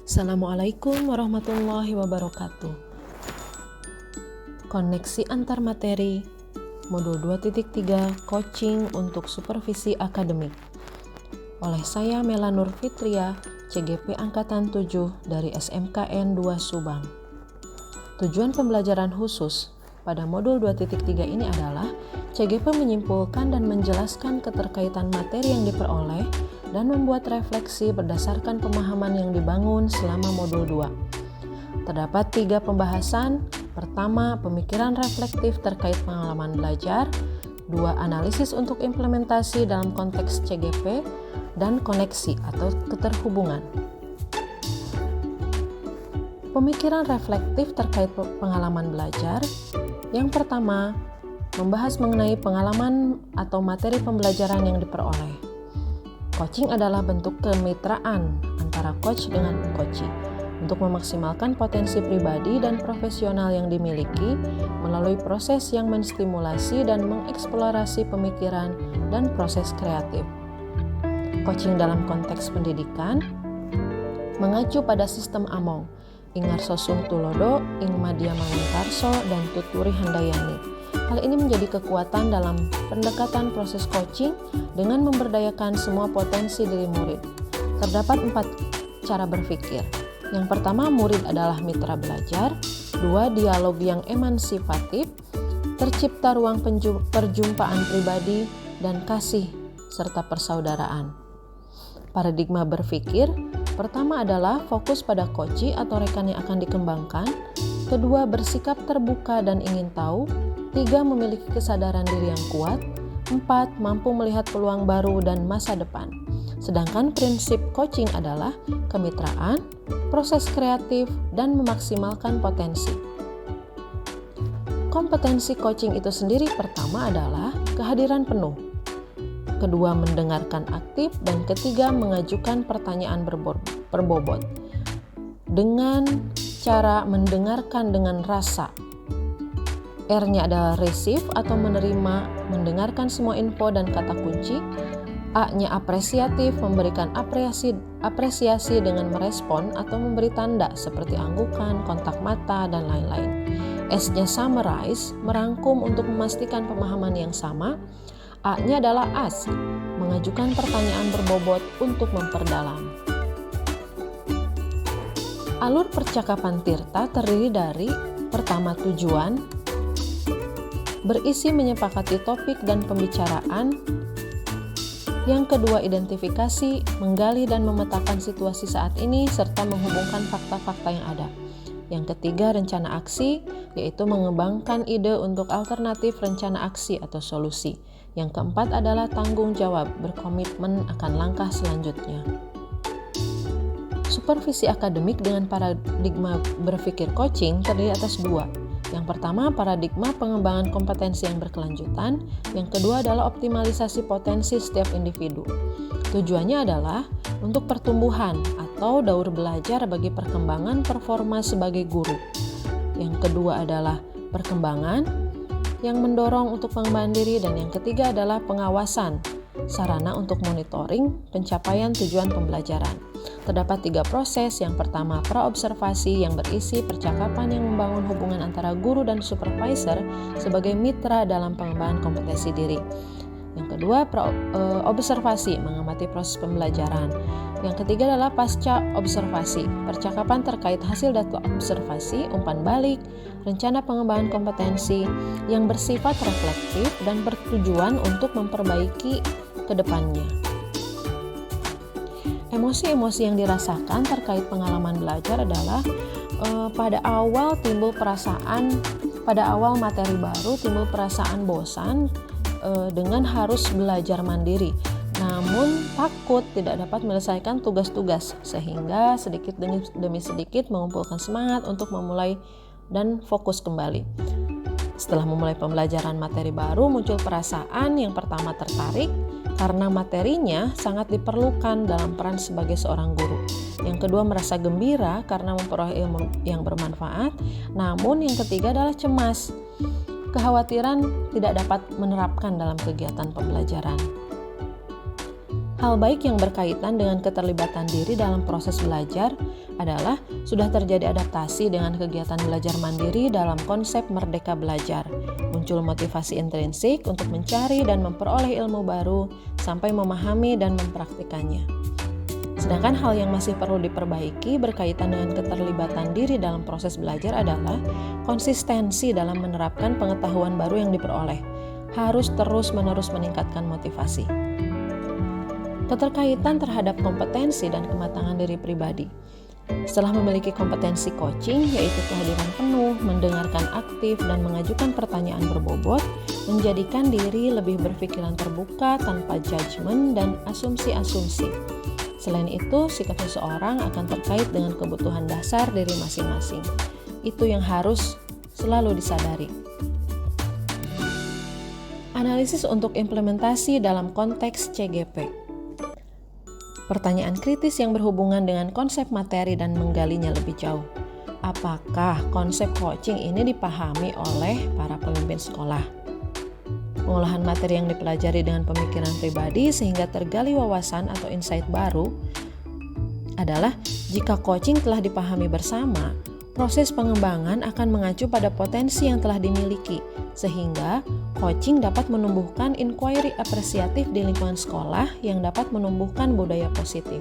Assalamualaikum warahmatullahi wabarakatuh. Koneksi antar materi Modul 2.3 Coaching untuk Supervisi Akademik oleh saya Mela Nur Fitria, CGP Angkatan 7 dari SMKN 2 Subang. Tujuan pembelajaran khusus pada Modul 2.3 ini adalah CGP menyimpulkan dan menjelaskan keterkaitan materi yang diperoleh dan membuat refleksi berdasarkan pemahaman yang dibangun selama Modul 2. Terdapat 3 pembahasan. Pertama, pemikiran reflektif terkait pengalaman belajar. 2, analisis untuk implementasi dalam konteks CGP. Dan koneksi atau keterhubungan. Pemikiran reflektif terkait pengalaman belajar. Yang pertama, membahas mengenai pengalaman atau materi pembelajaran yang diperoleh. Coaching adalah bentuk kemitraan antara coach dengan coachee untuk memaksimalkan potensi pribadi dan profesional yang dimiliki melalui proses yang menstimulasi dan mengeksplorasi pemikiran dan proses kreatif. Coaching dalam konteks pendidikan mengacu pada sistem Among, Ingar Sosung Tulodo, Ing Madya Mangunkarso, dan Tuturi Handayani. Hal ini menjadi kekuatan dalam pendekatan proses coaching dengan memberdayakan semua potensi diri murid. Terdapat 4 cara berpikir. Yang pertama, murid adalah mitra belajar. 2, dialog yang emansipatif. Tercipta ruang perjumpaan pribadi dan kasih serta persaudaraan. Paradigma berpikir pertama adalah fokus pada coachee atau rekan yang akan dikembangkan. Kedua, bersikap terbuka dan ingin tahu. 3, memiliki kesadaran diri yang kuat. 4, mampu melihat peluang baru dan masa depan. Sedangkan prinsip coaching adalah kemitraan, proses kreatif, dan memaksimalkan potensi. Kompetensi coaching itu sendiri pertama adalah kehadiran penuh. Kedua, mendengarkan aktif. Dan ketiga, mengajukan pertanyaan berbobot. Dengan cara mendengarkan dengan rasa. R-nya adalah receive atau menerima, mendengarkan semua info dan kata kunci. A-nya apresiatif, memberikan apresiasi dengan merespon atau memberi tanda seperti anggukan, kontak mata, dan lain-lain. S-nya summarize, merangkum untuk memastikan pemahaman yang sama. A-nya adalah ask, mengajukan pertanyaan berbobot untuk memperdalam. Alur percakapan Tirta terdiri dari pertama, tujuan, berisi menyepakati topik dan pembicaraan. Yang kedua, identifikasi, menggali dan memetakan situasi saat ini serta menghubungkan fakta-fakta yang ada. Yang ketiga, rencana aksi, yaitu mengembangkan ide untuk alternatif rencana aksi atau solusi. Yang keempat adalah tanggung jawab, berkomitmen akan langkah selanjutnya. Supervisi akademik dengan paradigma berpikir coaching terdiri atas 2. Yang pertama, paradigma pengembangan kompetensi yang berkelanjutan. Yang kedua adalah optimalisasi potensi setiap individu. Tujuannya adalah untuk pertumbuhan atau daur belajar bagi perkembangan performa sebagai guru. Yang kedua adalah perkembangan yang mendorong untuk pengembangan diri. Dan yang ketiga adalah pengawasan, sarana untuk monitoring pencapaian tujuan pembelajaran. Terdapat 3 proses. Yang pertama, praobservasi yang berisi percakapan yang membangun hubungan antara guru dan supervisor sebagai mitra dalam pengembangan kompetensi diri. Yang kedua, observasi, mengamati proses pembelajaran. Yang ketiga adalah pasca observasi, percakapan terkait hasil data observasi, umpan balik, rencana pengembangan kompetensi yang bersifat reflektif dan bertujuan untuk memperbaiki ke depannya. Emosi-emosi yang dirasakan terkait pengalaman belajar adalah pada awal materi baru timbul perasaan bosan dengan harus belajar mandiri, namun takut tidak dapat menyelesaikan tugas-tugas sehingga sedikit demi sedikit mengumpulkan semangat untuk memulai dan fokus kembali. Setelah memulai pembelajaran materi baru, muncul perasaan yang pertama tertarik karena materinya sangat diperlukan dalam peran sebagai seorang guru. Yang kedua, merasa gembira karena memperoleh ilmu yang bermanfaat. Namun yang ketiga adalah cemas, kekhawatiran tidak dapat menerapkan dalam kegiatan pembelajaran. Hal baik yang berkaitan dengan keterlibatan diri dalam proses belajar adalah sudah terjadi adaptasi dengan kegiatan belajar mandiri dalam konsep merdeka belajar. Muncul motivasi intrinsik untuk mencari dan memperoleh ilmu baru sampai memahami dan mempraktikannya. Sedangkan hal yang masih perlu diperbaiki berkaitan dengan keterlibatan diri dalam proses belajar adalah konsistensi dalam menerapkan pengetahuan baru yang diperoleh. Harus terus-menerus meningkatkan motivasi. Keterkaitan terhadap kompetensi dan kematangan diri pribadi. Setelah memiliki kompetensi coaching, yaitu kehadiran penuh, mendengarkan aktif, dan mengajukan pertanyaan berbobot, menjadikan diri lebih berpikiran terbuka tanpa judgement dan asumsi-asumsi. Selain itu, sikap seseorang akan terkait dengan kebutuhan dasar diri masing-masing. Itu yang harus selalu disadari. Analisis untuk implementasi dalam konteks CGP. Pertanyaan kritis yang berhubungan dengan konsep materi dan menggalinya lebih jauh. Apakah konsep coaching ini dipahami oleh para pemimpin sekolah? Pengolahan materi yang dipelajari dengan pemikiran pribadi sehingga tergali wawasan atau insight baru adalah jika coaching telah dipahami bersama, proses pengembangan akan mengacu pada potensi yang telah dimiliki, sehingga coaching dapat menumbuhkan inquiry apresiatif di lingkungan sekolah yang dapat menumbuhkan budaya positif.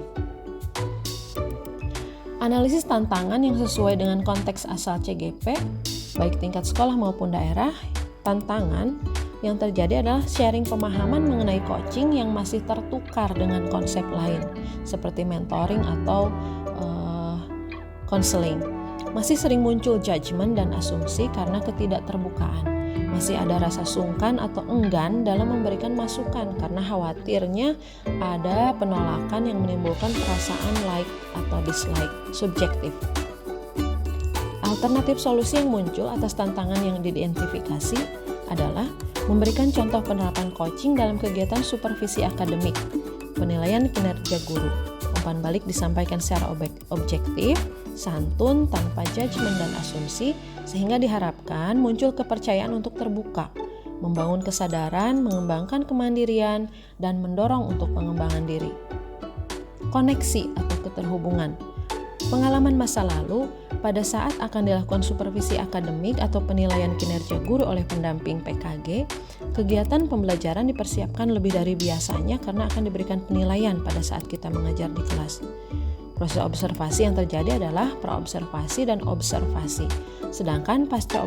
Analisis tantangan yang sesuai dengan konteks asal CGP, baik tingkat sekolah maupun daerah. Tantangan yang terjadi adalah sharing pemahaman mengenai coaching yang masih tertukar dengan konsep lain, seperti mentoring atau counseling. Masih sering muncul judgement dan asumsi karena ketidakterbukaan. Masih ada rasa sungkan atau enggan dalam memberikan masukan karena khawatirnya ada penolakan yang menimbulkan perasaan like atau dislike subjektif. Alternatif solusi yang muncul atas tantangan yang diidentifikasi adalah memberikan contoh penerapan coaching dalam kegiatan supervisi akademik, penilaian kinerja guru. Umpan balik disampaikan secara objektif, santun, tanpa judgement dan asumsi, sehingga diharapkan muncul kepercayaan untuk terbuka, membangun kesadaran, mengembangkan kemandirian, dan mendorong untuk pengembangan diri. Koneksi atau keterhubungan. Pengalaman masa lalu pada saat akan dilakukan supervisi akademik atau penilaian kinerja guru oleh pendamping PKG, kegiatan pembelajaran dipersiapkan lebih dari biasanya karena akan diberikan penilaian pada saat kita mengajar di kelas. Proses observasi yang terjadi adalah praobservasi dan observasi. Sedangkan pasca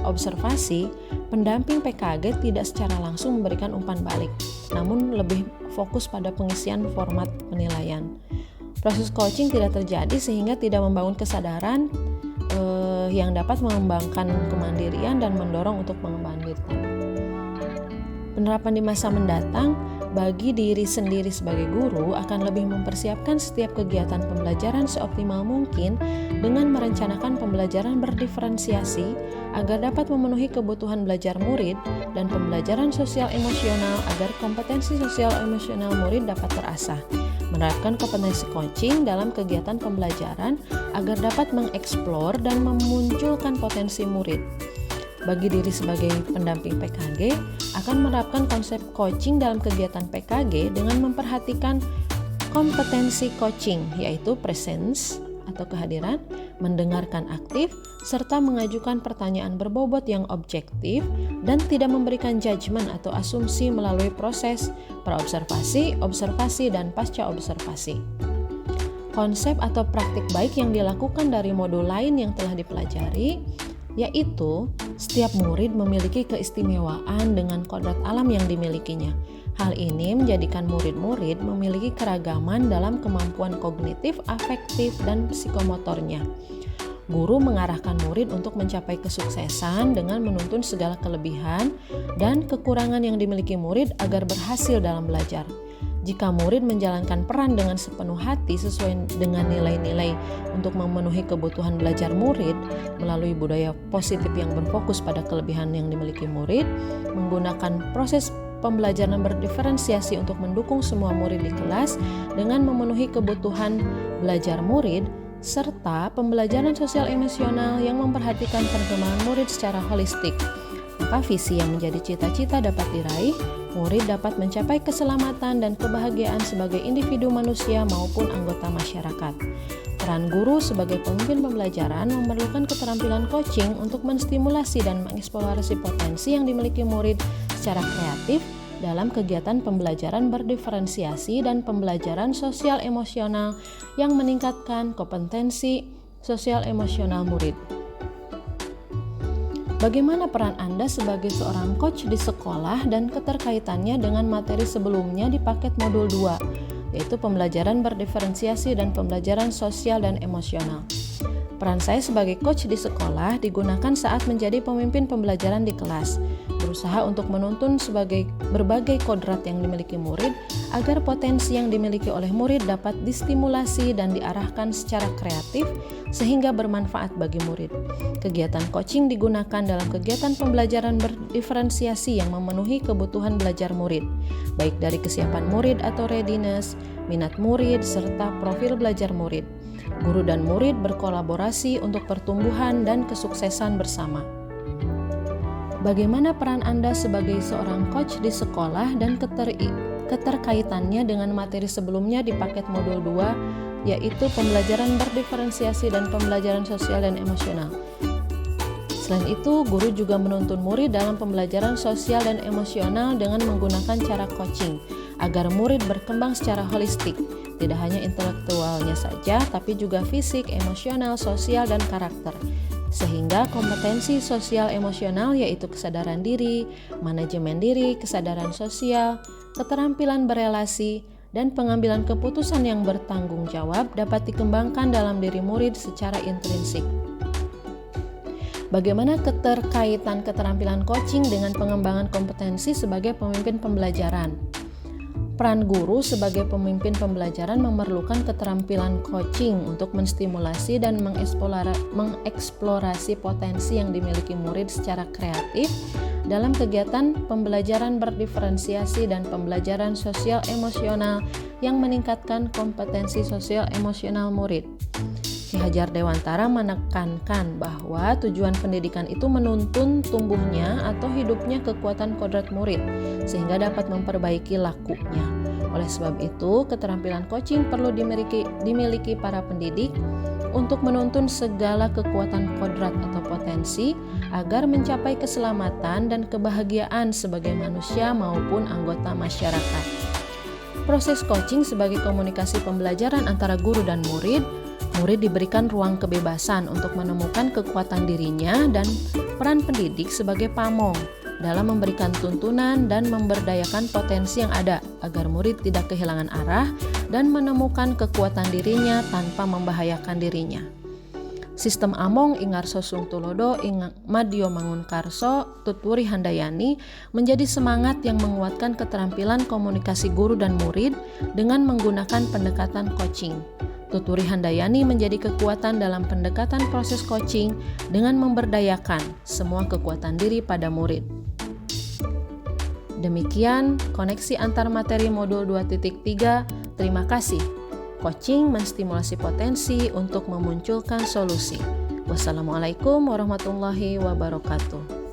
observasi, pendamping PKG tidak secara langsung memberikan umpan balik, namun lebih fokus pada pengisian format penilaian. Proses coaching tidak terjadi sehingga tidak membangun kesadaran yang dapat mengembangkan kemandirian dan mendorong untuk pengembangan diri. Penerapan di masa mendatang bagi diri sendiri sebagai guru akan lebih mempersiapkan setiap kegiatan pembelajaran seoptimal mungkin dengan merencanakan pembelajaran berdiferensiasi agar dapat memenuhi kebutuhan belajar murid dan pembelajaran sosial emosional agar kompetensi sosial emosional murid dapat terasah. Menerapkan kompetensi coaching dalam kegiatan pembelajaran agar dapat mengeksplor dan memunculkan potensi murid. Bagi diri sebagai pendamping PKG, akan menerapkan konsep coaching dalam kegiatan PKG dengan memperhatikan kompetensi coaching, yaitu presence atau kehadiran, mendengarkan aktif, serta mengajukan pertanyaan berbobot yang objektif dan tidak memberikan judgement atau asumsi melalui proses praobservasi, observasi, dan pasca observasi. Konsep atau praktik baik yang dilakukan dari modul lain yang telah dipelajari, yaitu setiap murid memiliki keistimewaan dengan kodrat alam yang dimilikinya. Hal ini menjadikan murid-murid memiliki keragaman dalam kemampuan kognitif, afektif, dan psikomotornya. Guru mengarahkan murid untuk mencapai kesuksesan dengan menuntun segala kelebihan dan kekurangan yang dimiliki murid agar berhasil dalam belajar. Jika murid menjalankan peran dengan sepenuh hati sesuai dengan nilai-nilai untuk memenuhi kebutuhan belajar murid melalui budaya positif yang berfokus pada kelebihan yang dimiliki murid, menggunakan proses pembelajaran berdiferensiasi untuk mendukung semua murid di kelas dengan memenuhi kebutuhan belajar murid, serta pembelajaran sosial emosional yang memperhatikan perkembangan murid secara holistik, maka visi yang menjadi cita-cita dapat diraih murid dapat mencapai keselamatan dan kebahagiaan sebagai individu manusia maupun anggota masyarakat. Peran guru sebagai pemimpin pembelajaran memerlukan keterampilan coaching untuk menstimulasi dan mengeksplorasi potensi yang dimiliki murid secara kreatif dalam kegiatan pembelajaran berdiferensiasi dan pembelajaran sosial emosional yang meningkatkan kompetensi sosial emosional murid. Bagaimana peran Anda sebagai seorang coach di sekolah dan keterkaitannya dengan materi sebelumnya di paket modul 2, yaitu pembelajaran berdiferensiasi dan pembelajaran sosial dan emosional. Peran saya sebagai coach di sekolah digunakan saat menjadi pemimpin pembelajaran di kelas, berusaha untuk menuntun berbagai kodrat yang dimiliki murid agar potensi yang dimiliki oleh murid dapat distimulasi dan diarahkan secara kreatif sehingga bermanfaat bagi murid. Kegiatan coaching digunakan dalam kegiatan pembelajaran berdiferensiasi yang memenuhi kebutuhan belajar murid, baik dari kesiapan murid atau readiness, minat murid, serta profil belajar murid. Guru dan murid berkolaborasi untuk pertumbuhan dan kesuksesan bersama. Bagaimana peran Anda sebagai seorang coach di sekolah dan keterkaitannya dengan materi sebelumnya di paket modul 2, yaitu pembelajaran berdiferensiasi dan pembelajaran sosial dan emosional. Selain itu, guru juga menuntun murid dalam pembelajaran sosial dan emosional dengan menggunakan cara coaching agar murid berkembang secara holistik, tidak hanya intelektualnya saja, tapi juga fisik, emosional, sosial, dan karakter. Sehingga kompetensi sosial emosional yaitu kesadaran diri, manajemen diri, kesadaran sosial, keterampilan berelasi, dan pengambilan keputusan yang bertanggung jawab dapat dikembangkan dalam diri murid secara intrinsik. Bagaimana keterkaitan keterampilan coaching dengan pengembangan kompetensi sebagai pemimpin pembelajaran? Peran guru sebagai pemimpin pembelajaran memerlukan keterampilan coaching untuk menstimulasi dan mengeksplorasi potensi yang dimiliki murid secara kreatif dalam kegiatan pembelajaran berdiferensiasi dan pembelajaran sosial emosional yang meningkatkan kompetensi sosial emosional murid. Ki Hajar Dewantara menekankan bahwa tujuan pendidikan itu menuntun tumbuhnya atau hidupnya kekuatan kodrat murid sehingga dapat memperbaiki lakunya. Oleh sebab itu, keterampilan coaching perlu dimiliki para pendidik untuk menuntun segala kekuatan kodrat atau potensi agar mencapai keselamatan dan kebahagiaan sebagai manusia maupun anggota masyarakat. Proses coaching sebagai komunikasi pembelajaran antara guru dan murid diberikan ruang kebebasan untuk menemukan kekuatan dirinya dan peran pendidik sebagai pamong dalam memberikan tuntunan dan memberdayakan potensi yang ada agar murid tidak kehilangan arah dan menemukan kekuatan dirinya tanpa membahayakan dirinya. Sistem Among Ingarso Sungtulodo ing Madyo Mangunkarso Tutwuri Handayani menjadi semangat yang menguatkan keterampilan komunikasi guru dan murid dengan menggunakan pendekatan coaching. Tutwuri Handayani menjadi kekuatan dalam pendekatan proses coaching dengan memberdayakan semua kekuatan diri pada murid. Demikian koneksi antar materi modul 2.3. Terima kasih. Coaching menstimulasi potensi untuk memunculkan solusi. Wassalamualaikum warahmatullahi wabarakatuh.